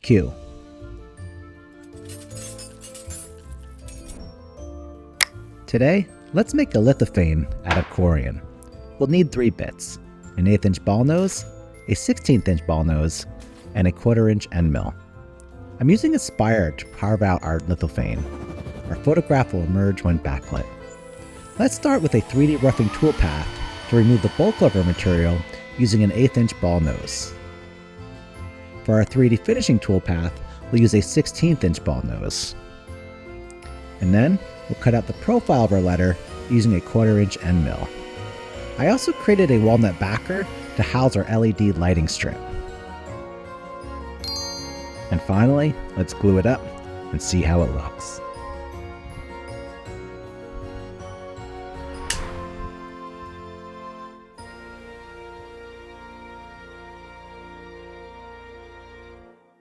cue. Today, let's make a lithophane out of Corian. We'll need 3 bits, an 1/8 inch ball nose, a 16th inch ball nose, and a 1/4 inch end mill. I'm using Aspire to carve out our lithophane. Our photograph will emerge when backlit. Let's start with a 3D roughing toolpath to remove the bulk of our material using an 1/8 inch ball nose. For our 3D finishing toolpath, we'll use a 16th inch ball nose. And then, we'll cut out the profile of our letter using a 1/4 inch end mill. I also created a walnut backer to house our LED lighting strip. And finally, let's glue it up and see how it looks.